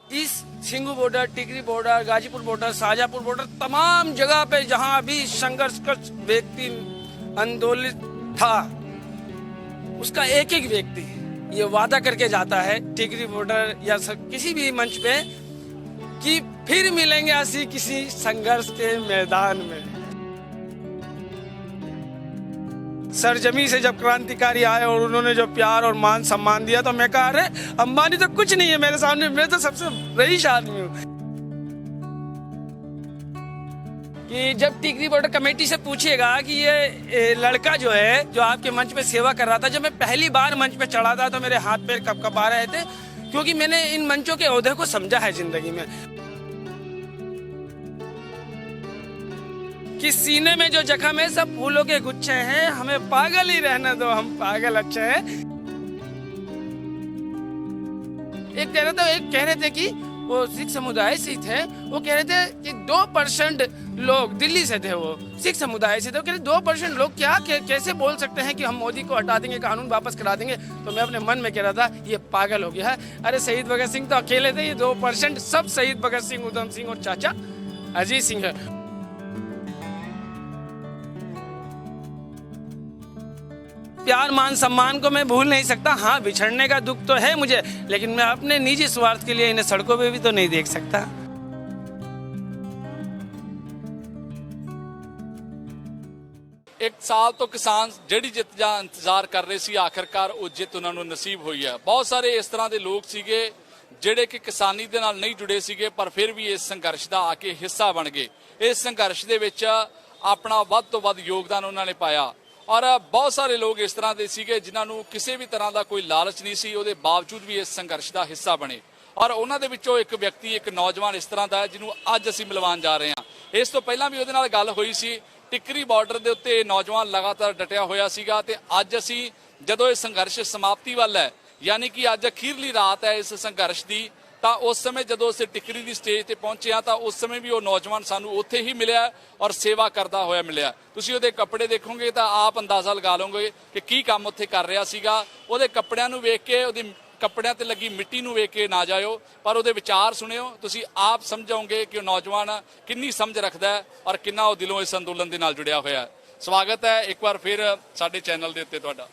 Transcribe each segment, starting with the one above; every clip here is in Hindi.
इस Singhu border, Tikri border, Ghazipur border, Shahjahanpur border, तमाम जगह पे जहां भी संघर्ष का व्यक्ति आंदोलित था, उसका एक एक व्यक्ति ये वादा करके जाता है टिकरी बॉर्डर या किसी भी मंच पे कि फिर मिलेंगे ऐसी किसी संघर्ष के मैदान में। सरजमी से जब क्रांतिकारी आए और उन्होंने जो प्यार और मान सम्मान दिया तो मैं कहा, अरे अंबानी तो कुछ नहीं है मेरे सामने, मैं तो सबसे रईस आदमी हूँ। कि जब टिकरी बॉर्डर कमेटी से पूछिएगा कि ये लड़का जो है जो आपके मंच पे सेवा कर रहा था, जब मैं पहली बार मंच पे चढ़ा था तो मेरे हाथ पैर कपकपा रहे थे, क्योंकि मैंने इन मंचों के ओहदे को समझा है जिंदगी में कि सीने में जो जख्म है सब फूलों के गुच्छे हैं, हमें पागल ही रहने दो, हम पागल अच्छे हैं। एक कह रहे थे कि वो सिख समुदाय से थे, वो कह रहे थे कि 2% लोग दिल्ली से थे, वो सिख समुदाय से थे, वो कह रहे 2% लोग कैसे बोल सकते हैं कि हम मोदी को हटा देंगे, कानून वापस करा देंगे। तो मैं अपने मन में कह रहा था ये पागल हो गया है। अरे शहीद भगत सिंह तो अकेले थे, ये 2% सब शहीद भगत सिंह, उधम सिंह और चाचा अजीत सिंह है। प्यार मान सम्मान को मैं भूल नहीं सकता। हाँ, बिछड़ने का दुख तो है मुझे, लेकिन मैं अपने निजी स्वार्थ के लिए इन्हें सड़कों पे भी तो नहीं देख सकता। एक साल तो किसान ਜਿਹੜੀ ਜਿੱਤ ਦਾ ਇੰਤਜ਼ਾਰ ਕਰ ਰਹੇ ਸੀ, ਆਖਰਕਾਰ ਉਹ ਜਿੱਤ ਉਹਨਾਂ ਨੂੰ ਨਸੀਬ ਹੋਈ ਹੈ। ਬਹੁਤ ਸਾਰੇ ਇਸ ਤਰ੍ਹਾਂ ਦੇ ਲੋਕ ਸੀਗੇ ਜਿਹੜੇ ਕਿ ਕਿਸਾਨੀ ਦੇ ਨਾਲ ਨਹੀਂ ਜੁੜੇ ਸੀਗੇ, ਪਰ ਫਿਰ ਵੀ ਇਸ ਸੰਘਰਸ਼ ਦਾ ਆ ਕੇ ਹਿੱਸਾ ਬਣ ਗਏ। ਇਸ ਸੰਘਰਸ਼ ਦੇ ਵਿੱਚ ਆਪਣਾ ਵੱਧ ਤੋਂ ਵੱਧ ਯੋਗਦਾਨ ਉਹਨਾਂ ਨੇ ਪਾਇਆ। ਔਰ ਬਹੁਤ ਸਾਰੇ ਲੋਕ ਇਸ ਤਰ੍ਹਾਂ ਦੇ ਸੀਗੇ ਜਿਨ੍ਹਾਂ ਨੂੰ ਕਿਸੇ ਵੀ ਤਰ੍ਹਾਂ ਦਾ ਕੋਈ ਲਾਲਚ ਨਹੀਂ ਸੀ, ਉਹਦੇ ਬਾਵਜੂਦ ਵੀ ਇਸ ਸੰਘਰਸ਼ ਦਾ ਹਿੱਸਾ ਬਣੇ। ਔਰ ਉਹਨਾਂ ਦੇ ਵਿੱਚੋਂ ਇੱਕ ਵਿਅਕਤੀ, ਇੱਕ ਨੌਜਵਾਨ ਇਸ ਤਰ੍ਹਾਂ ਦਾ ਹੈ ਜਿਹਨੂੰ ਅੱਜ ਅਸੀਂ ਮਿਲਵਾਉਣ ਜਾ ਰਹੇ ਹਾਂ। ਇਸ ਤੋਂ ਪਹਿਲਾਂ ਵੀ ਉਹਦੇ ਨਾਲ ਗੱਲ ਹੋਈ ਸੀ। ਟਿੱਕਰੀ ਬਾਰਡਰ ਦੇ ਉੱਤੇ ਨੌਜਵਾਨ ਲਗਾਤਾਰ ਡਟਿਆ ਹੋਇਆ ਸੀਗਾ ਤੇ ਅੱਜ ਅਸੀਂ ਜਦੋਂ ਇਹ ਸੰਘਰਸ਼ ਸਮਾਪਤੀ ਵੱਲ ਹੈ, ਯਾਨੀ ਕਿ ਅੱਜ ਅਖੀਰਲੀ ਰਾਤ ਹੈ ਇਸ ਸੰਘਰਸ਼ ਦੀ, ਤਾਂ ਉਸ ਸਮੇਂ ਜਦੋਂ ਅਸੀਂ ਟਿੱਕਰੀ ਦੀ ਸਟੇਜ ਤੇ ਪਹੁੰਚੇ ਹਾਂ ਤਾਂ ਉਸ ਸਮੇਂ ਵੀ ਉਹ ਨੌਜਵਾਨ ਸਾਨੂੰ ਉੱਥੇ ਹੀ ਮਿਲਿਆ ਔਰ ਸੇਵਾ ਕਰਦਾ ਹੋਇਆ ਮਿਲਿਆ। ਤੁਸੀਂ ਉਹਦੇ ਕੱਪੜੇ ਦੇਖੋਗੇ ਤਾਂ ਆਪ ਅੰਦਾਜ਼ਾ ਲਗਾ ਲਓਗੇ ਕਿ ਕੀ ਕੰਮ ਉੱਥੇ ਕਰ ਰਿਹਾ ਸੀਗਾ। ਉਹਦੇ ਕੱਪੜਿਆਂ ਨੂੰ ਵੇਖ ਕੇ, ਉਹਦੇ ਕੱਪੜਿਆਂ ਤੇ ਲੱਗੀ ਮਿੱਟੀ ਨੂੰ ਵੇਖ ਕੇ ਨਾ ਜਾਇਓ, ਪਰ ਉਹਦੇ ਵਿਚਾਰ ਸੁਣਿਓ, ਤੁਸੀਂ ਆਪ ਸਮਝੋਗੇ ਕਿ ਉਹ ਨੌਜਵਾਨ ਕਿੰਨੀ ਸਮਝ ਰੱਖਦਾ ਹੈ ਔਰ ਕਿੰਨਾ ਉਹ ਦਿਲੋਂ ਇਸ ਅੰਦੋਲਨ ਦੇ ਨਾਲ ਜੁੜਿਆ ਹੋਇਆ ਹੈ। ਸਵਾਗਤ ਹੈ ਇੱਕ ਵਾਰ ਫਿਰ ਸਾਡੇ ਚੈਨਲ ਦੇ ਉੱਤੇ ਤੁਹਾਡਾ।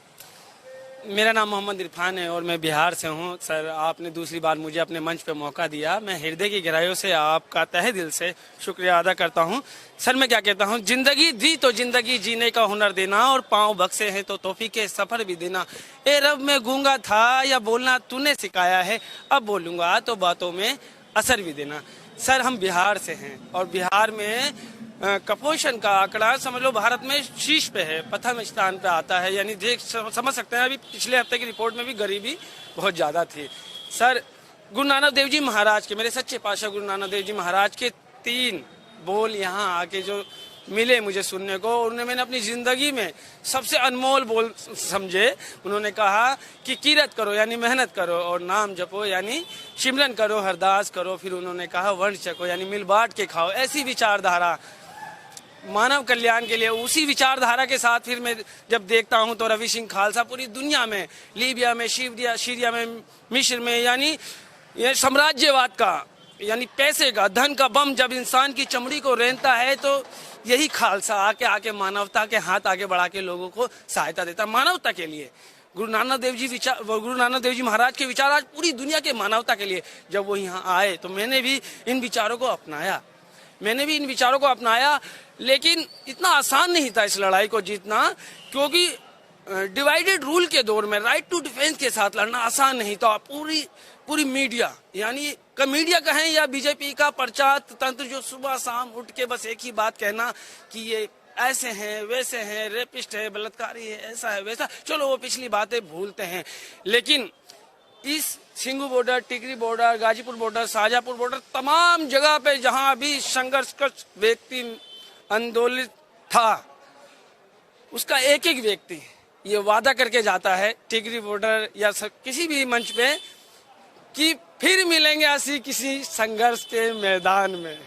मेरा नाम मोहम्मद इरफान है और मैं बिहार से हूँ। सर, आपने दूसरी बार मुझे अपने मंच पे मौका दिया, मैं हृदय की गहराइयों से आपका तहे दिल से शुक्रिया अदा करता हूँ। सर, मैं क्या कहता हूँ, जिंदगी दी तो जिंदगी जीने का हुनर देना, और पाँव बख्शे हैं तो तोहफी के सफर भी देना। ए रब, मैं गूंगा था या बोलना तूने सिखाया है, अब बोलूँगा तो बातों में असर भी देना। सर, हम बिहार से हैं और बिहार में कुपोषण का आंकड़ा समझ लो भारत में शीर्ष पे है, प्रथम स्थान पे आता है। यानी समझ सकते हैं, अभी पिछले हफ्ते की रिपोर्ट में भी गरीबी बहुत ज़्यादा थी। सर, गुरु नानक देव जी महाराज के, मेरे सच्चे पातशाह गुरु नानक देव जी महाराज के 3 बोल यहाँ आके जो मिले मुझे सुनने को, उन्होंने मैंने अपनी ज़िंदगी में सबसे अनमोल बोल समझे। उन्होंने कहा कि किरत करो यानी मेहनत करो, और नाम जपो यानी सिमरन करो, अरदास करो। फिर उन्होंने कहा वर्ण चको यानी मिल बांट के खाओ। ऐसी विचारधारा मानव कल्याण के लिए, उसी विचारधारा के साथ फिर मैं जब देखता हूं तो रवि सिंह खालसा पूरी दुनिया में, लीबिया में, सीरिया में, मिस्र में, यानी ये साम्राज्यवाद का यानी पैसे का, धन का बम जब इंसान की चमड़ी को रेंगता है तो यही खालसा आके मानवता के हाथ आगे बढ़ा के लोगों को सहायता देता है मानवता के लिए। गुरु नानक देव जी महाराज के विचार आज पूरी दुनिया के मानवता के लिए। जब वो यहाँ आए तो मैंने भी इन विचारों को अपनाया, लेकिन इतना आसान नहीं था इस लड़ाई को जीतना, क्योंकि डिवाइडेड रूल के दौर में राइट टू डिफेंस के साथ लड़ना आसान नहीं था। पूरी मीडिया, यानी मीडिया कहें या बीजेपी का प्रचार तंत्र, जो सुबह शाम उठ के बस एक ही बात कहना कि ये ऐसे हैं, वैसे हैं, रेपिस्ट है, बलात्कारी है, ऐसा है, वैसा। चलो वो पिछली बातें भूलते हैं, लेकिन इस Singhu border, Tikri border, Ghazipur border, Shahjahanpur border, तमाम जगह पे जहां भी संघर्ष का व्यक्ति आंदोलित था, उसका एक एक व्यक्ति ये वादा करके जाता है टिकरी बॉर्डर या किसी भी मंच पे कि फिर मिलेंगे ऐसी किसी संघर्ष के मैदान में।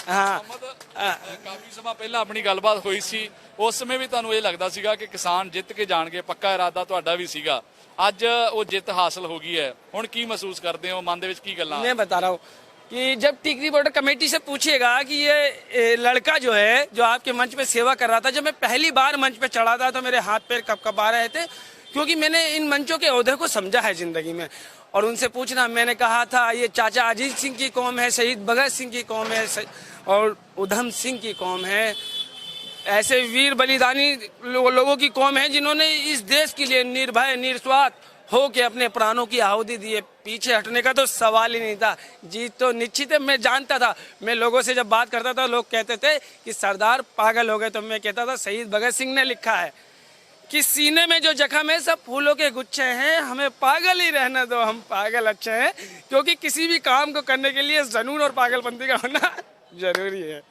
हाँ, ਕਾਫੀ ਸਮਾਂ ਪਹਿਲਾਂ ਆਪਣੀ ਗੱਲਬਾਤ ਹੋਈ ਸੀ, ਉਸ ਸਮੇਂ ਵੀ ਤੁਹਾਨੂੰ ਇਹ ਲੱਗਦਾ ਸੀਗਾ ਕਿ ਕਿਸਾਨ ਜਿੱਤ ਕੇ ਜਾਣਗੇ, ਪੱਕਾ ਇਰਾਦਾ ਤੁਹਾਡਾ ਵੀ ਸੀਗਾ। ਅੱਜ ਉਹ ਜਿੱਤ ਹਾਸਲ ਹੋ ਗਈ ਹੈ, ਹੁਣ ਕੀ ਮਹਿਸੂਸ ਕਰਦੇ ਹੋ, ਮਨ ਦੇ ਵਿੱਚ ਕੀ ਗੱਲਾਂ? मैं बता रहा हूँ कि जब टिकरी बॉर्डर कमेटी से पूछिएगा कि ये लड़का जो है जो आपके मंच पे सेवा कर रहा था, जब मैं पहली बार मंच पे चढ़ा था तो मेरे हाथ पैर कपकपा रहे थे, क्योंकि मैंने इन मंचों के ओहदे को समझा है जिंदगी में। और उनसे पूछना, मैंने कहा था ये चाचा अजीत सिंह की कौम है, शहीद भगत सिंह की कौम है और उधम सिंह की कौम है, ऐसे वीर बलिदानी लोगों की कौम है जिन्होंने इस देश के लिए निर्भय निस्वार्थ हो के अपने प्राणों की आहुति दी है। पीछे हटने का तो सवाल ही नहीं था, जीत तो निश्चित है। मैं जानता था, मैं लोगों से जब बात करता था लोग कहते थे कि सरदार पागल हो गए, तो मैं कहता था शहीद भगत सिंह ने लिखा है कि सीने में जो जख्म है सब फूलों के गुच्छे हैं, हमें पागल ही रहने दो, हम पागल अच्छे हैं। क्योंकि किसी भी काम को करने के लिए जुनून और पागलपंती का होना जरूरी है।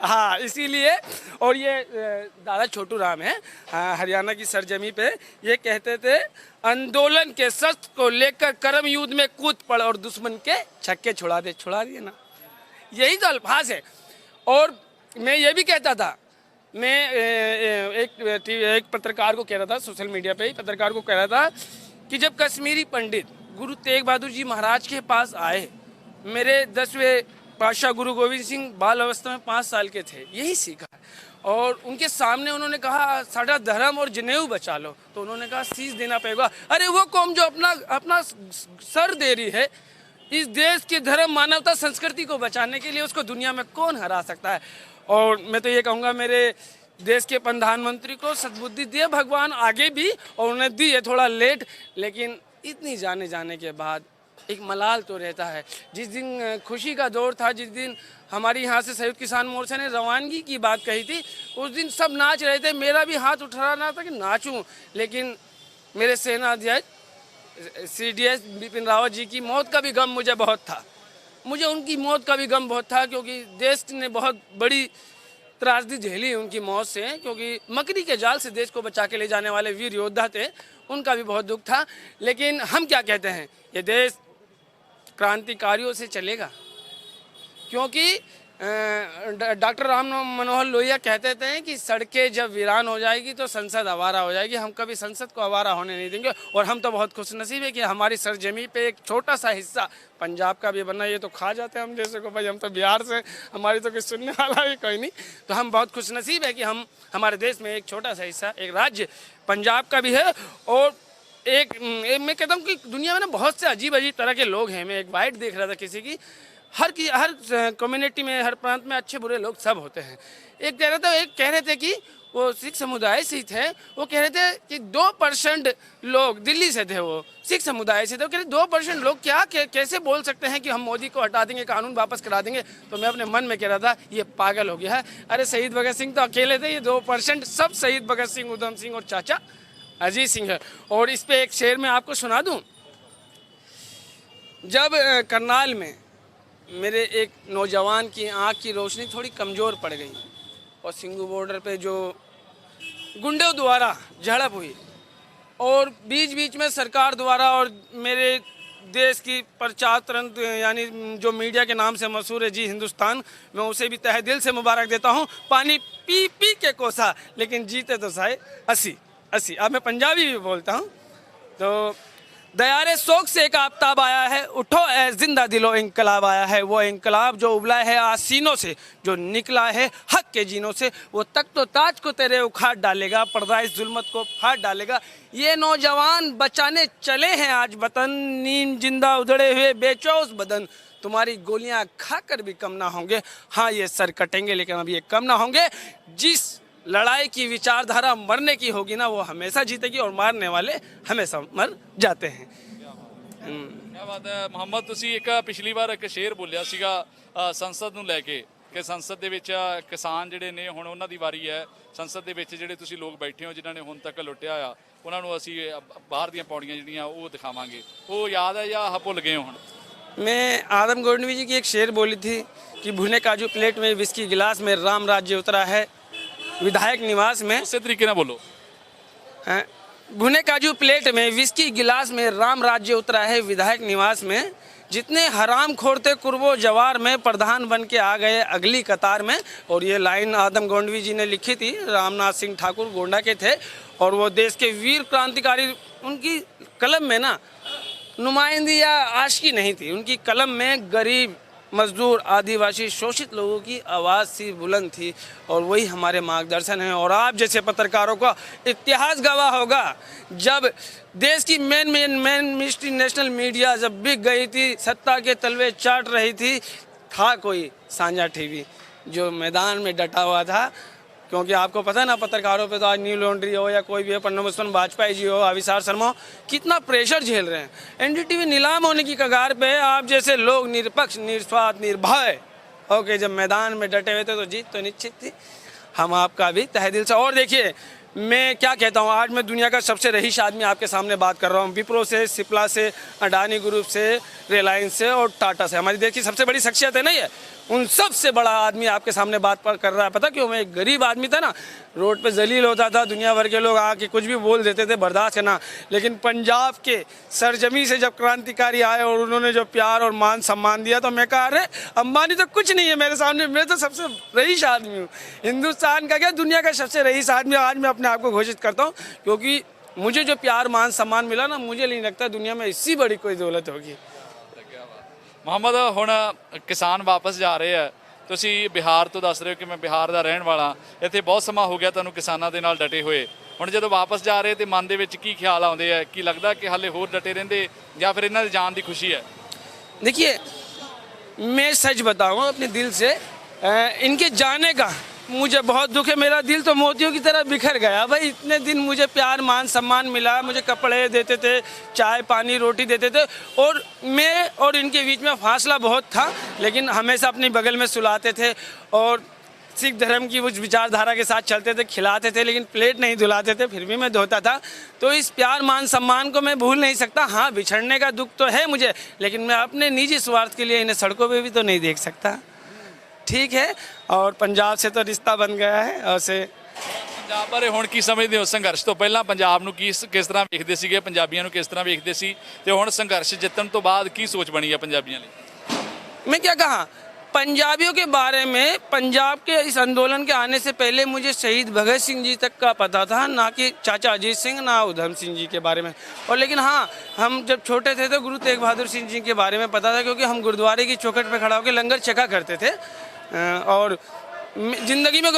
हाँ, इसीलिए। और ये दादा छोटू राम है, हरियाणा की सरजमी पे, ये कहते थे आंदोलन के शस्त्र को लेकर कर्म युद्ध में कूद पड़ और दुश्मन के छक्के छुड़ा दिए ना, यही तो अल्फाज है। और मैं ये भी कहता था, मैं एक पत्रकार को कह रहा था, सोशल मीडिया पे ही पत्रकार को कह रहा था कि जब कश्मीरी पंडित गुरु तेग बहादुर जी महाराज के पास आए, मेरे 10वें पातशाह गुरु गोविंद सिंह बाल अवस्था में 5 साल के थे, यही सीखा। और उनके सामने उन्होंने कहा साडा धर्म और जनेऊ बचा लो, तो उन्होंने कहा शीश देना पड़ेगा। अरे वो कौम जो अपना सर दे रही है इस देश के धर्म मानवता संस्कृति को बचाने के लिए, उसको दुनिया में कौन हरा सकता है। और मैं तो ये कहूँगा मेरे देश के प्रधानमंत्री को सद्बुद्धि दिए भगवान आगे भी, और उन्हें दी है थोड़ा लेट, लेकिन इतनी जाने के बाद एक मलाल तो रहता है। जिस दिन खुशी का दौर था, जिस दिन हमारी यहाँ से संयुक्त किसान मोर्चा ने रवानगी की बात कही थी, उस दिन सब नाच रहे थे, मेरा भी हाथ उठ रहा था कि नाचूं, लेकिन मेरे सेना अध्यक्ष CDS बिपिन रावत जी की मौत का भी गम मुझे बहुत था। मुझे उनकी मौत का भी गम बहुत था, क्योंकि देश ने बहुत बड़ी त्रासदी झेली उनकी मौत से, क्योंकि मकड़ी के जाल से देश को बचा के ले जाने वाले वीर योद्धा थे, उनका भी बहुत दुख था। लेकिन हम क्या कहते हैं, ये देश क्रांतिकारियों से चलेगा, क्योंकि डॉक्टर राम मनोहर लोहिया कहते थे कि सड़कें जब वीरान हो जाएगी तो संसद आवारा हो जाएगी। हम कभी संसद को आवारा होने नहीं देंगे। और हम तो बहुत खुशनसीब है कि हमारी सरजमी पे एक छोटा सा हिस्सा पंजाब का भी बना, ये तो खा जाते हैं हम जैसे को, भाई हम तो बिहार से, हमारी तो कोई सुनने वाला भी कोई नहीं। तो हम बहुत खुशनसीब है कि हम हमारे देश में एक छोटा सा हिस्सा, एक राज्य पंजाब का भी है। और एक मैं कहता हूँ कि दुनिया में ना बहुत से अजीब तरह के लोग हैं। मैं एक वाइट देख रहा था किसी की, हर कम्युनिटी में, हर प्रांत में अच्छे बुरे लोग सब होते हैं। एक कह रहे थे कि वो सिख समुदाय से ही थे, वो कह रहे थे कि 2% लोग दिल्ली से थे, वो सिख समुदाय से थे, वो कह रहे 2% लोग कैसे बोल सकते हैं कि हम मोदी को हटा देंगे, कानून वापस करा देंगे। तो मैं अपने मन में कह रहा था ये पागल हो गया है। अरे शहीद भगत सिंह तो अकेले थे, ये 2% सब शहीद भगत सिंह, उधम सिंह और चाचा अजीत सिंह है। और इस पे एक शेर मैं आपको सुना दूं। जब करनाल में मेरे एक नौजवान की आंख की रोशनी थोड़ी कमज़ोर पड़ गई और सिंगू बॉर्डर पे जो गुंडों द्वारा झड़प हुई, और बीच में सरकार द्वारा और मेरे देश की प्रचार तंत्र यानी जो मीडिया के नाम से मशहूर है जी हिंदुस्तान, मैं उसे भी तहे दिल से मुबारक देता हूँ। पानी पी पी के कोसा, लेकिन जीते तो साए 80। अब मैं पंजाबी भी बोलता हूँ। तो दयारे शौक से एक आफ्ताब आया है, उठो ए जिंदा दिलो इंकलाब आया है। वो इंकलाब जो उबला है आसीनों से, जो निकला है हक के जीनों से, वो तख्तो ताज को तेरे उखाड़ डालेगा, पर्दा इस जुल्मत को फाड़ डालेगा। ये नौजवान बचाने चले हैं आज वतन, नीम जिंदा उधड़े हुए बेचौस बदन, तुम्हारी गोलियां खाकर भी कम ना होंगे। हाँ, ये सर कटेंगे लेकिन अब ये कम ना होंगे। जिस लड़ाई की विचारधारा मरने की होगी ना, वो हमेशा जीतेगी, और मारने वाले हमेशा मर जाते हैं। क्या बात है ਮੁਹੰਮਦ, ਤੁਸੀਂ ਇੱਕ ਪਿਛਲੀ ਵਾਰ ਇੱਕ ਸ਼ੇਰ ਬੋਲਿਆ ਸੀਗਾ ਸੰਸਦ ਨੂੰ ਲੈ ਕੇ ਕਿ ਸੰਸਦ ਦੇ ਵਿੱਚ ਕਿਸਾਨ ਜਿਹੜੇ ਨੇ ਹੁਣ ਉਹਨਾਂ ਦੀ ਵਾਰੀ ਹੈ। ਸੰਸਦ ਦੇ ਵਿੱਚ ਜਿਹੜੇ ਤੁਸੀਂ ਲੋਕ ਬੈਠੇ ਹੋ ਜਿਨ੍ਹਾਂ ਨੇ ਹੁਣ ਤੱਕ ਲੁੱਟਿਆ ਆ, ਉਹਨਾਂ ਨੂੰ ਅਸੀਂ ਬਾਹਰ ਦੀਆਂ ਪੌੜੀਆਂ ਜਿਹੜੀਆਂ ਉਹ ਦਿਖਾਵਾਂਗੇ। ਉਹ ਯਾਦ ਹੈ ਜਾਂ ਭੁੱਲ ਗਏ ਹੋ ਹੁਣ? मैं आदम गोंडवी जी की एक शेर बोली थी कि भुने काजू प्लेट में विस्की गिलास में राम राज्य उतरा है विधायक निवास में। ਉਸੇ ਤਰੀਕੇ ਨਾਲ ਬੋਲੋ। भुने काजू प्लेट में विस्की गिलास में राम राज्य उतरा है विधायक निवास में। जितने हराम खोरते कुर्बो जवार में, प्रधान बन के आ गए अगली कतार में। और ये लाइन आदम गोंडवी जी ने लिखी थी, रामनाथ सिंह ठाकुर गोंडा के थे, और वो देश के वीर क्रांतिकारी उनकी कलम में ना नुमाइंदी या आशिकी नहीं थी, उनकी कलम में गरीब, मजदूर, आदिवासी, शोषित लोगों की आवाज़ सी बुलंद थी और वही हमारे मार्गदर्शन है। और आप जैसे पत्रकारों का इतिहास गवाह होगा, जब देश की मेन मिनिस्ट्री नेशनल मीडिया जब बिक गई थी, सत्ता के तलवे चाट रही थी, था कोई साझा टीवी जो मैदान में डटा हुआ था। क्योंकि आपको पता है ना, पत्रकारों पे तो आज न्यू लॉन्ड्री हो या कोई भी हो, प्रणब मुखर्जी वाजपेयी जी हो, अविसार शर्मा हो, कितना प्रेशर झेल रहे हैं। एनडीटीवी नीलाम होने की कगार पे, आप जैसे लोग निरपक्ष, निस्वार्थ, निर्भय ओके जब मैदान में डटे हुए थे तो जीत तो निश्चित थी। हम आपका भी तहे दिल से। और देखिए, मैं क्या कहता हूँ, आज मैं दुनिया का सबसे रईस आदमी आपके सामने बात कर रहा हूँ। विप्रो से, सिप्ला से, अडानी ग्रुप से, रिलायंस से और टाटा से, हमारी देश की सबसे बड़ी शख्सियत है ना ये, उन सब से बड़ा आदमी आपके सामने बात कर रहा है। पता क्यों? मैं एक गरीब आदमी था ना, रोड पे जलील होता था, दुनिया भर के लोग आके कुछ भी बोल देते थे, बर्दाश्त करना। लेकिन पंजाब के सरजमी से जब क्रांतिकारी आए और उन्होंने जो प्यार और मान सम्मान दिया, तो मैं कहा अरे अंबानी तो कुछ नहीं है मेरे सामने, मैं तो सबसे रईस आदमी हूँ, हिंदुस्तान का क्या दुनिया का सबसे रईस आदमी आज मैं अपने आप को घोषित करता हूँ। क्योंकि मुझे जो प्यार, मान, सम्मान मिला ना, मुझे नहीं लगता दुनिया में इससे बड़ी कोई दौलत होगी। ਮੁਹੰਮਦ, ਹੁਣ ਕਿਸਾਨ ਵਾਪਸ ਜਾ ਰਹੇ ਆ, ਤੁਸੀਂ ਬਿਹਾਰ ਤੋਂ ਦੱਸ ਰਹੇ ਹੋ ਕਿ ਮੈਂ ਬਿਹਾਰ ਦਾ ਰਹਿਣ ਵਾਲਾ, ਇੱਥੇ ਬਹੁਤ ਸਮਾਂ ਹੋ ਗਿਆ ਤੁਹਾਨੂੰ ਕਿਸਾਨਾਂ ਦੇ ਨਾਲ ਡਟੇ ਹੋਏ। ਹੁਣ ਜਦੋਂ ਵਾਪਸ ਜਾ ਰਹੇ ਤੇ ਮਨ ਦੇ ਵਿੱਚ ਕੀ ਖਿਆਲ ਆਉਂਦੇ ਆ? ਕੀ ਲੱਗਦਾ ਕਿ ਹਾਲੇ ਹੋਰ ਡਟੇ ਰਹਿੰਦੇ ਜਾਂ ਫਿਰ ਇਹਨਾਂ ਦੇ ਜਾਣ ਦੀ ਖੁਸ਼ੀ है? देखिए, मैं सच बताऊं अपने दिल से, इनके जाने का मुझे बहुत दुख है। मेरा दिल तो मोतियों की तरह बिखर गया। भाई इतने दिन मुझे प्यार, मान, सम्मान मिला, मुझे कपड़े देते थे, चाय पानी रोटी देते थे, और मैं और इनके बीच में फासला बहुत था, लेकिन हमेशा अपनी बगल में सुलाते थे और सिख धर्म की उस विचारधारा के साथ चलते थे, खिलाते थे, लेकिन प्लेट नहीं धुलाते थे, फिर भी मैं धोता था। तो इस प्यार, मान, सम्मान को मैं भूल नहीं सकता। हाँ, बिछड़ने का दुख तो है मुझे, लेकिन मैं अपने निजी स्वार्थ के लिए इन्हें सड़कों पे भी तो नहीं देख सकता। ठीक है, और पंजाब से तो रिश्ता बन गया है। और से ਪੰਜਾਬ ਬਾਰੇ ਹੁਣ ਕੀ ਸਮਝਦੇ ਹੋ? ਸੰਘਰਸ਼ ਤੋਂ ਪਹਿਲਾਂ ਪੰਜਾਬ ਨੂੰ ਕਿਸ ਤਰ੍ਹਾਂ ਵੇਖਦੇ ਸੀਗੇ, ਪੰਜਾਬੀਆਂ ਨੂੰ ਕਿਸ ਤਰ੍ਹਾਂ ਵੇਖਦੇ ਸੀ, ਤੇ ਹੁਣ ਸੰਘਰਸ਼ ਜਿੱਤਣ ਤੋਂ ਬਾਅਦ ਕੀ ਸੋਚ ਬਣੀ ਹੈ ਪੰਜਾਬੀਆਂ ਲਈ? मैं क्या कहा, पंजाबियों के बारे में, पंजाब के इस आंदोलन के आने से पहले मुझे शहीद भगत सिंह जी तक का पता था, ना कि चाचा अजीत सिंह, ना उधम सिंह जी के बारे में। और लेकिन हाँ, हम जब छोटे थे तो गुरु तेग बहादुर सिंह जी के बारे में पता था, क्योंकि हम गुरुद्वारे की चौखट पर खड़ा होकर लंगर चखा करते थे। और ज़िंदगी में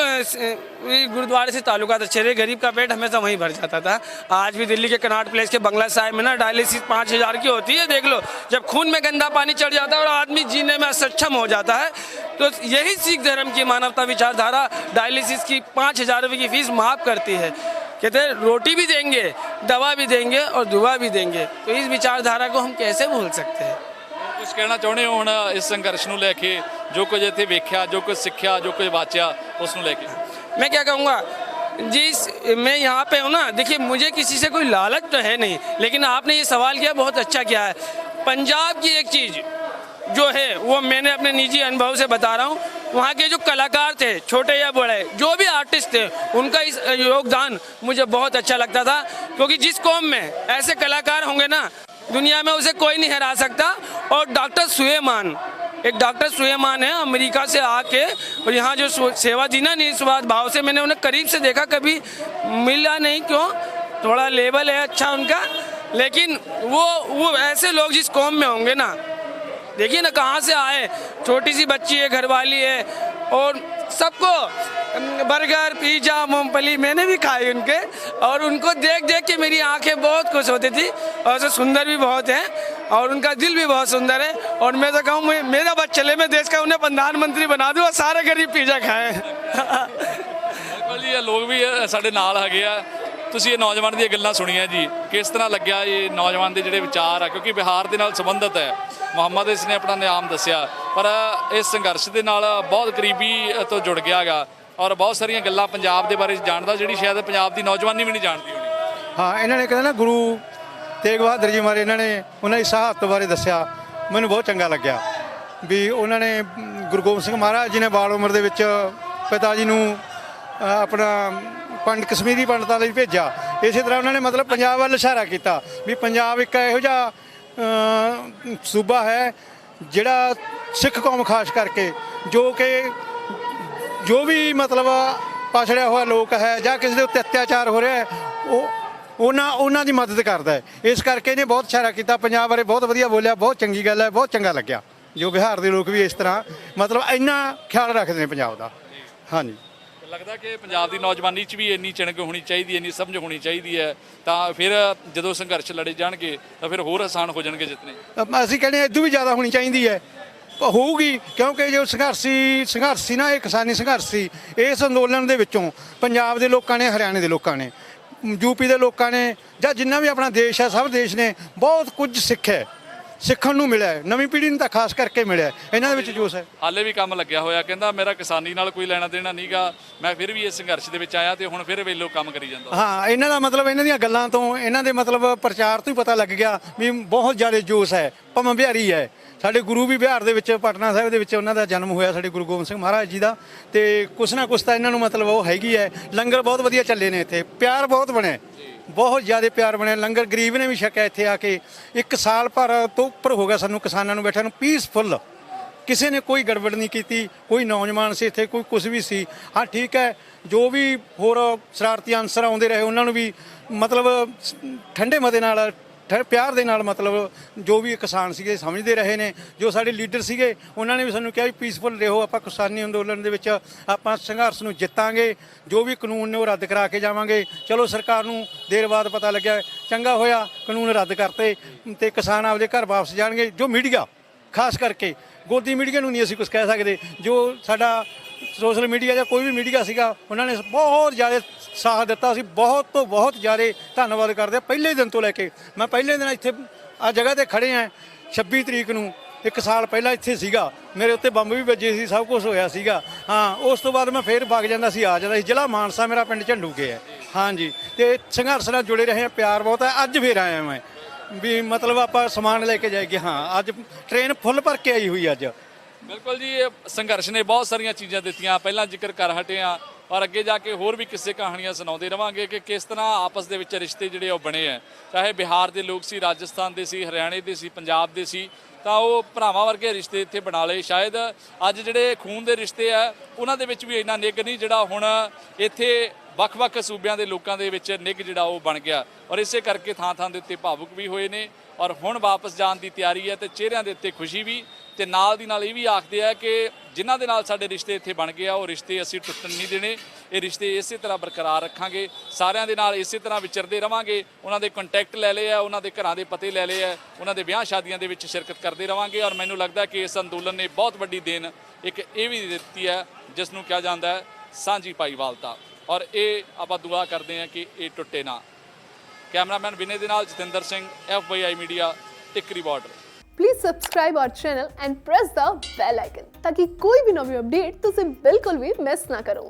गुरुद्वारे से ताल्लुकात अच्छे रहे, गरीब का पेट हमेशा वहीं भर जाता था। आज भी दिल्ली के कनॉट प्लेस के बंगला साहिब में ना डायलिसिस 5,000 की होती है, देख लो। जब खून में गंदा पानी चढ़ जाता है और आदमी जीने में असक्षम हो जाता है, तो यही सिख धर्म की मानवता विचारधारा डायलिसिस की 5,000 रुपये की फीस माफ़ करती है। कहते हैं रोटी भी देंगे, दवा भी देंगे और दुआ भी देंगे। तो इस विचारधारा को हम कैसे भूल सकते हैं? ਕੁਝ ਕਹਿਣਾ ਚਾਹੁੰਦੇ ਹੋ ਹੁਣ ਇਸ ਸੰਘਰਸ਼ ਨੂੰ ਲੈ ਕੇ, ਜੋ ਕੁਝ ਇੱਥੇ ਵੇਖਿਆ, ਜੋ ਕੁਝ ਸਿੱਖਿਆ, ਜੋ ਕੁਝ ਵਾਚਿਆ, ਉਸ ਨੂੰ ਲੈ ਕੇ? मैं क्या कहूँगा जी, मैं यहाँ पे हूँ ना, देखिए मुझे किसी से कोई लालच तो है नहीं, लेकिन आपने ये सवाल किया, बहुत अच्छा किया है। पंजाब की एक चीज़ जो है वो मैंने अपने निजी अनुभव से बता रहा हूँ, वहाँ के जो कलाकार थे, छोटे या बड़े, जो भी आर्टिस्ट थे, उनका इस योगदान मुझे बहुत अच्छा लगता था। क्योंकि जिस कौम में ऐसे कलाकार होंगे ना, दुनिया में उसे कोई नहीं हरा सकता। और डॉक्टर सुलेमान, एक डॉक्टर सुलेमान है, अमेरिका से आके और यहाँ जो सेवा दी ना निस्वार्थ भाव से, मैंने उन्हें करीब से देखा, कभी मिला नहीं। क्यों? थोड़ा लेवल है अच्छा उनका, लेकिन वो ऐसे लोग जिस कौम में होंगे ना, देखिए ना कहाँ से आए, छोटी सी बच्ची है, घरवाली है, और सबको बर्गर, पिज़्ज़ा, मूंगफली मैंने भी खाई उनके, और उनको देख देख के मेरी आंखें बहुत खुश होती थी। और से सुंदर भी बहुत हैं और उनका दिल भी बहुत सुंदर है। और मैं तो कहूँ, मेरा बस चले, मैं देश का उन्हें प्रधानमंत्री बना दूँ और सारे गरीब पिज़्ज़ा खाएँ। ਬਿਲਕੁਲ ਜੀ, ਇਹ ਲੋਕ ਵੀ ਸਾਡੇ ਨਾਲ ਹੈਗੇ ਆ। ਤੁਸੀਂ ਇਹ ਨੌਜਵਾਨ ਦੀਆਂ ਗੱਲਾਂ ਸੁਣੀਆਂ ਜੀ, ਕਿਸ ਤਰ੍ਹਾਂ ਲੱਗਿਆ ਇਹ ਨੌਜਵਾਨ ਦੇ ਜਿਹੜੇ ਵਿਚਾਰ ਆ? ਕਿਉਂਕਿ ਬਿਹਾਰ ਦੇ ਨਾਲ ਸੰਬੰਧਿਤ ਹੈ। ਮੁਹੰਮਦ ਇਸ ਨੇ ਆਪਣਾ ਨਾਮ ਦੱਸਿਆ, ਪਰ ਇਸ ਸੰਘਰਸ਼ ਦੇ ਨਾਲ ਬਹੁਤ ਕਰੀਬੀ ਤੋਂ ਜੁੜ ਗਿਆ ਹੈਗਾ ਔਰ ਬਹੁਤ ਸਾਰੀਆਂ ਗੱਲਾਂ ਪੰਜਾਬ ਦੇ ਬਾਰੇ ਜਾਣਦਾ, ਜਿਹੜੀ ਸ਼ਾਇਦ ਪੰਜਾਬ ਦੀ ਨੌਜਵਾਨੀ ਵੀ ਨਹੀਂ ਜਾਣਦੀ ਹੋਣੀ। ਹਾਂ, ਇਹਨਾਂ ਨੇ ਕਹਿੰਦੇ ਨਾ ਗੁਰੂ ਤੇਗ ਬਹਾਦਰ ਜੀ ਬਾਰੇ, ਇਹਨਾਂ ਨੇ ਉਹਨਾਂ ਦੀ ਸ਼ਹਾਦਤ ਬਾਰੇ ਦੱਸਿਆ, ਮੈਨੂੰ ਬਹੁਤ ਚੰਗਾ ਲੱਗਿਆ ਵੀ ਉਹਨਾਂ ਨੇ ਗੁਰੂ ਗੋਬਿੰਦ ਸਿੰਘ ਮਹਾਰਾਜ ਜੀ ਨੇ ਬਾਲ ਉਮਰ ਦੇ ਵਿੱਚ ਪਿਤਾ ਜੀ ਨੂੰ ਆਪਣਾ ਪੰਡਿਤ ਕਸ਼ਮੀਰੀ ਪੰਡਤਾਂ ਲਈ ਭੇਜਿਆ। ਇਸੇ ਤਰ੍ਹਾਂ ਉਹਨਾਂ ਨੇ ਮਤਲਬ ਪੰਜਾਬ ਵੱਲ ਇਸ਼ਾਰਾ ਕੀਤਾ ਵੀ ਪੰਜਾਬ ਇੱਕ ਇਹੋ ਜਿਹਾ ਸੂਬਾ ਹੈ ਜਿਹੜਾ ਸਿੱਖ ਕੌਮ ਖਾਸ ਕਰਕੇ, ਜੋ ਵੀ ਮਤਲਬ ਪਛੜਿਆ ਹੋਇਆ ਲੋਕ ਹੈ ਜਾਂ ਕਿਸੇ ਦੇ ਉੱਤੇ ਅਤਿਆਚਾਰ ਹੋ ਰਿਹਾ ਹੈ, ਉਹਨਾਂ ਦੀ ਮਦਦ ਕਰਦਾ ਹੈ। ਇਸ ਕਰਕੇ ਇਹਨੇ ਬਹੁਤ ਇਸ਼ਾਰਾ ਕੀਤਾ, ਪੰਜਾਬ ਬਾਰੇ ਬਹੁਤ ਵਧੀਆ ਬੋਲਿਆ, ਬਹੁਤ ਚੰਗੀ ਗੱਲ ਹੈ, ਬਹੁਤ ਚੰਗਾ ਲੱਗਿਆ ਜੋ ਬਿਹਾਰ ਦੇ ਲੋਕ ਵੀ ਇਸ ਤਰ੍ਹਾਂ ਮਤਲਬ ਇੰਨਾ ਖਿਆਲ ਰੱਖਦੇ ਨੇ ਪੰਜਾਬ ਦਾ। ਹਾਂਜੀ, ਲੱਗਦਾ ਕਿ ਪੰਜਾਬ ਦੀ ਨੌਜਵਾਨੀ 'ਚ ਵੀ ਇੰਨੀ ਚਿਣਗ ਹੋਣੀ ਚਾਹੀਦੀ, ਇੰਨੀ ਸਮਝ ਹੋਣੀ ਚਾਹੀਦੀ ਹੈ, ਤਾਂ ਫਿਰ ਜਦੋਂ ਸੰਘਰਸ਼ ਲੜੇ ਜਾਣਗੇ ਤਾਂ ਫਿਰ ਹੋਰ ਆਸਾਨ ਹੋ ਜਾਣਗੇ ਜਿੱਤਨੇ। ਅਸੀਂ ਕਹਿੰਦੇ ਹਾਂ ਇਦੋਂ ਵੀ ਜ਼ਿਆਦਾ ਹੋਣੀ ਚਾਹੀਦੀ ਹੈ, ਹੋਊਗੀ, ਕਿਉਂਕਿ ਜੋ ਸੰਘਰਸ਼ ਸੀ ਨਾ, ਇਹ ਕਿਸਾਨੀ ਸੰਘਰਸ਼ ਸੀ। ਇਸ ਅੰਦੋਲਨ ਦੇ ਵਿੱਚੋਂ ਪੰਜਾਬ ਦੇ ਲੋਕਾਂ ਨੇ, ਹਰਿਆਣੇ ਦੇ ਲੋਕਾਂ ਨੇ, ਯੂਪੀ ਦੇ ਲੋਕਾਂ ਨੇ, ਜਾਂ ਜਿੰਨਾ ਵੀ ਆਪਣਾ ਦੇਸ਼ ਹੈ, ਸਭ ਦੇਸ਼ ਨੇ ਬਹੁਤ ਕੁਝ ਸਿੱਖਣ ਨੂੰ ਮਿਲਿਆ ਹੈ। ਨਵੀਂ ਪੀੜ੍ਹੀ ਨੂੰ ਤਾਂ ਖਾਸ ਕਰਕੇ ਮਿਲਿਆ, ਇਹਨਾਂ ਦੇ ਵਿੱਚ ਜੋਸ਼ ਹੈ। ਹਾਲੇ ਵੀ ਕੰਮ ਲੱਗਿਆ ਹੋਇਆ, ਕਹਿੰਦਾ ਮੇਰਾ ਕਿਸਾਨੀ ਨਾਲ ਕੋਈ ਲੈਣਾ ਦੇਣਾ ਨਹੀਂਗਾ, ਮੈਂ ਫਿਰ ਵੀ ਇਸ ਸੰਘਰਸ਼ ਦੇ ਵਿੱਚ ਆਇਆ ਤੇ ਹੁਣ ਫਿਰ ਵੇਲੋ ਕੰਮ ਕਰੀ ਜਾਂਦਾ। ਹਾਂ, ਇਹਨਾਂ ਦਾ ਮਤਲਬ ਇਹਨਾਂ ਦੀਆਂ ਗੱਲਾਂ ਤੋਂ, ਇਹਨਾਂ ਦੇ ਮਤਲਬ ਪ੍ਰਚਾਰ ਤੋਂ ਹੀ ਪਤਾ ਲੱਗ ਗਿਆ ਵੀ ਬਹੁਤ ਜ਼ਿਆਦਾ ਜੋਸ਼ ਹੈ, ਭੰਮ ਬਿਹਾਰੀ ਹੈ। ਸਾਡੇ ਗੁਰੂ ਵੀ ਬਿਹਾਰ ਦੇ ਵਿੱਚ, ਪਟਨਾ ਸਾਹਿਬ ਦੇ ਵਿੱਚ ਉਹਨਾਂ ਦਾ ਜਨਮ ਹੋਇਆ, ਸਾਡੇ ਗੁਰੂ ਗੋਬਿੰਦ ਸਿੰਘ ਮਹਾਰਾਜ ਜੀ ਦਾ। ਤੇ ਕੁਛ ਨਾ ਕੁਛ ਤਾਂ ਇਹਨਾਂ ਨੂੰ ਮਤਲਬ ਉਹ ਹੈਗੀ ਹੈ। ਲੰਗਰ ਬਹੁਤ ਵਧੀਆ ਚੱਲੇ ਨੇ ਇੱਥੇ, ਪਿਆਰ ਬਹੁਤ ਬਣਿਆ, ਬਹੁਤ ਜ਼ਿਆਦਾ ਪਿਆਰ ਬਣਿਆ। ਲੰਗਰ ਗਰੀਬ ਨੇ ਵੀ ਛਕਿਆ ਇੱਥੇ ਆ ਕੇ। 1 ਸਾਲ ਭਰ ਤੋਂ ਉੱਪਰ ਹੋ ਗਿਆ ਸਾਨੂੰ ਕਿਸਾਨਾਂ ਨੂੰ ਬੈਠਿਆਂ ਨੂੰ, ਪੀਸਫੁੱਲ, ਕਿਸੇ ਨੇ ਕੋਈ ਗੜਬੜ ਨਹੀਂ ਕੀਤੀ। ਕੋਈ ਨੌਜਵਾਨ ਸੀ ਇੱਥੇ, ਕੋਈ ਕੁਛ ਵੀ ਸੀ। ਹਾਂ ਠੀਕ ਹੈ, ਜੋ ਵੀ ਹੋਰ ਸ਼ਰਾਰਤੀ ਅਨਸਰ ਆਉਂਦੇ ਰਹੇ ਉਹਨਾਂ ਨੂੰ ਵੀ ਮਤਲਬ ਠੰਡੇ ਮਤੇ ਨਾਲ, ਪਿਆਰ ਦੇ ਨਾਲ, ਮਤਲਬ ਜੋ ਵੀ ਕਿਸਾਨ ਸੀਗੇ ਸਮਝਦੇ ਰਹੇ ਨੇ। ਜੋ ਸਾਡੇ ਲੀਡਰ ਸੀਗੇ ਉਹਨਾਂ ਨੇ ਵੀ ਸਾਨੂੰ ਕਿਹਾ ਵੀ ਪੀਸਫੁਲ ਰਹੋ, ਆਪਾਂ ਕਿਸਾਨੀ ਅੰਦੋਲਨ ਦੇ ਵਿੱਚ ਆਪਾਂ ਸੰਘਰਸ਼ ਨੂੰ ਜਿੱਤਾਂਗੇ, ਜੋ ਵੀ ਕਾਨੂੰਨ ਨੇ ਉਹ ਰੱਦ ਕਰਾ ਕੇ ਜਾਵਾਂਗੇ। ਚਲੋ ਸਰਕਾਰ ਨੂੰ ਦੇਰ ਬਾਅਦ ਪਤਾ ਲੱਗਿਆ, ਚੰਗਾ ਹੋਇਆ ਕਾਨੂੰਨ ਰੱਦ ਕਰਤੇ ਤੇ ਕਿਸਾਨ ਆਪਦੇ ਘਰ ਵਾਪਸ ਜਾਣਗੇ। ਜੋ ਮੀਡੀਆ, ਖਾਸ ਕਰਕੇ ਗੋਦੀ ਮੀਡੀਆ ਨੂੰ ਨਹੀਂ ਅਸੀਂ ਕੁਝ ਕਹਿ ਸਕਦੇ, ਜੋ ਸਾਡਾ ਸੋਸ਼ਲ ਮੀਡੀਆ ਜਾਂ ਕੋਈ ਵੀ ਮੀਡੀਆ ਸੀਗਾ, ਉਹਨਾਂ ਨੇ ਬਹੁਤ ਜ਼ਿਆਦਾ ਸਾਥ ਦਿੱਤਾ। ਅਸੀਂ ਬਹੁਤ ਤੋਂ ਬਹੁਤ ਜ਼ਿਆਦਾ ਧੰਨਵਾਦ ਕਰਦੇ ਹਾਂ। ਪਹਿਲੇ ਦਿਨ ਤੋਂ ਲੈ ਕੇ, ਮੈਂ ਪਹਿਲੇ ਦਿਨ ਇੱਥੇ ਆ ਜਗ੍ਹਾ ਤੇ ਖੜੇ ਹਾਂ 26 ਤਰੀਕ ਨੂੰ, 1 ਸਾਲ ਪਹਿਲਾਂ ਇੱਥੇ ਸੀਗਾ, ਮੇਰੇ ਉੱਤੇ ਬੰਬ ਵੀ ਵੱਜੇ ਸੀ, ਸਭ ਕੁਝ ਹੋਇਆ ਸੀਗਾ। ਹਾਂ, ਉਸ ਤੋਂ ਬਾਅਦ ਮੈਂ ਫੇਰ ਵਗ ਜਾਂਦਾ ਸੀ, ਆ ਜਾਂਦਾ ਸੀ। ਜ਼ਿਲ੍ਹਾ ਮਾਨਸਾ ਮੇਰਾ ਪਿੰਡ ਝੰਡੂਕੇ ਹੈ। ਹਾਂਜੀ, ਤੇ ਸੰਘਰਸ਼ ਨਾਲ ਜੁੜੇ ਰਹੇ ਹਾਂ, ਪਿਆਰ ਬਹੁਤ ਹੈ। ਅੱਜ ਫੇਰ ਆਇਆ ਮੈਂ ਵੀ ਮਤਲਬ ਆਪਾਂ ਸਮਾਨ ਲੈ ਕੇ ਜਾਈਏ। ਹਾਂ, ਅੱਜ ਟ੍ਰੇਨ ਫੁੱਲ ਭਰ ਕੇ ਆਈ ਹੋਈ ਅੱਜ। ਬਿਲਕੁਲ ਜੀ, ਇਹ ਸੰਘਰਸ਼ ਨੇ ਬਹੁਤ ਸਾਰੀਆਂ ਚੀਜ਼ਾਂ ਦਿੱਤੀਆਂ, ਪਹਿਲਾਂ ਜ਼ਿਕਰ ਕਰ ਹਟੇ ਹਾਂ, ਔਰ ਅੱਗੇ ਜਾ ਕੇ ਹੋਰ ਵੀ ਕਿਸੇ ਕਹਾਣੀਆਂ ਸੁਣਾਉਂਦੇ ਰਵਾਂਗੇ ਕਿ ਕਿਸ ਤਰ੍ਹਾਂ ਆਪਸ ਦੇ ਵਿੱਚ ਰਿਸ਼ਤੇ ਜਿਹੜੇ ਉਹ ਬਣੇ ਆ। ਚਾਹੇ ਬਿਹਾਰ ਦੇ ਲੋਕ ਸੀ, ਰਾਜਸਥਾਨ ਦੇ ਸੀ, ਹਰਿਆਣੇ ਦੇ ਸੀ, ਪੰਜਾਬ ਦੇ ਸੀ, ਤਾਂ ਉਹ ਭਰਾਵਾਂ ਵਰਗੇ ਰਿਸ਼ਤੇ ਇੱਥੇ ਬਣਾ ਲਏ। ਸ਼ਾਇਦ ਅੱਜ ਜਿਹੜੇ ਖੂਨ ਦੇ ਰਿਸ਼ਤੇ ਆ ਉਹਨਾਂ ਦੇ ਵਿੱਚ ਵੀ ਇੰਨਾ ਨਿੱਘ ਨਹੀਂ ਜਿਹੜਾ ਹੁਣ ਇੱਥੇ ਵੱਖ-ਵੱਖ ਸੂਬਿਆਂ ਦੇ ਲੋਕਾਂ ਦੇ ਵਿੱਚ ਨਿੱਘ ਜਿਹੜਾ ਉਹ ਬਣ ਗਿਆ। ਔਰ ਇਸੇ ਕਰਕੇ ਥਾਂ-ਥਾਂ ਦੇ ਉੱਤੇ ਭਾਵੁਕ ਵੀ ਹੋਏ ਨੇ, ਔਰ ਹੁਣ ਵਾਪਸ ਜਾਣ ਦੀ ਤਿਆਰੀ ਹੈ ਤੇ ਚਿਹਰਿਆਂ ਦੇ ਉੱਤੇ ਖੁਸ਼ੀ ਵੀ। ਤੇ ਨਾਲ ਦੀ ਨਾਲ ਇਹ ਵੀ ਆਖਦੇ ਆ ਕਿ ਜਿਨ੍ਹਾਂ ਦੇ ਨਾਲ ਸਾਡੇ ਰਿਸ਼ਤੇ ਇੱਥੇ ਬਣ ਗਏ ਆ, ਉਹ ਰਿਸ਼ਤੇ ਅਸੀਂ ਟੁੱਟਣ ਨਹੀਂ ਦੇਣੇ, ਇਹ ਰਿਸ਼ਤੇ ਇਸੇ ਤਰ੍ਹਾਂ ਬਰਕਰਾਰ ਰੱਖਾਂਗੇ, ਸਾਰਿਆਂ ਦੇ ਨਾਲ ਇਸੇ ਤਰ੍ਹਾਂ ਵਿਚਰਦੇ ਰਵਾਂਗੇ। ਉਹਨਾਂ ਦੇ ਕੰਟੈਕਟ ਲੈ ਲਏ ਆ, ਉਹਨਾਂ ਦੇ ਘਰਾਂ ਦੇ ਪਤੇ ਲੈ ਲਏ ਆ, ਉਹਨਾਂ ਦੇ ਵਿਆਹ ਸ਼ਾਦੀਆਂ ਦੇ ਵਿੱਚ ਸ਼ਿਰਕਤ ਕਰਦੇ ਰਵਾਂਗੇ। ਔਰ ਮੈਨੂੰ ਲੱਗਦਾ ਕਿ ਇਸ ਅੰਦੋਲਨ ਨੇ ਬਹੁਤ ਵੱਡੀ ਦੇਣ ਇੱਕ ਇਹ ਵੀ ਦਿੱਤੀ ਹੈ, ਜਿਸ ਨੂੰ ਕਿਹਾ ਜਾਂਦਾ ਹੈ ਸਾਂਝੀ ਭਾਈਵਾਲਤਾ। ਔਰ ਇਹ ਆਪਾਂ ਦੁਆ ਕਰਦੇ ਹਾਂ ਕਿ ਇਹ ਟੁੱਟੇ ਨਾ। ਕੈਮਰਾਮੈਨ ਵਿਨੇ ਦੇ ਨਾਲ Jatinder Singh, FYI media, Tikri border. Please subscribe our channel and press the bell icon ताकि कोई भी नवी अपडेट तुझे बिल्कुल भी मिस ना करो।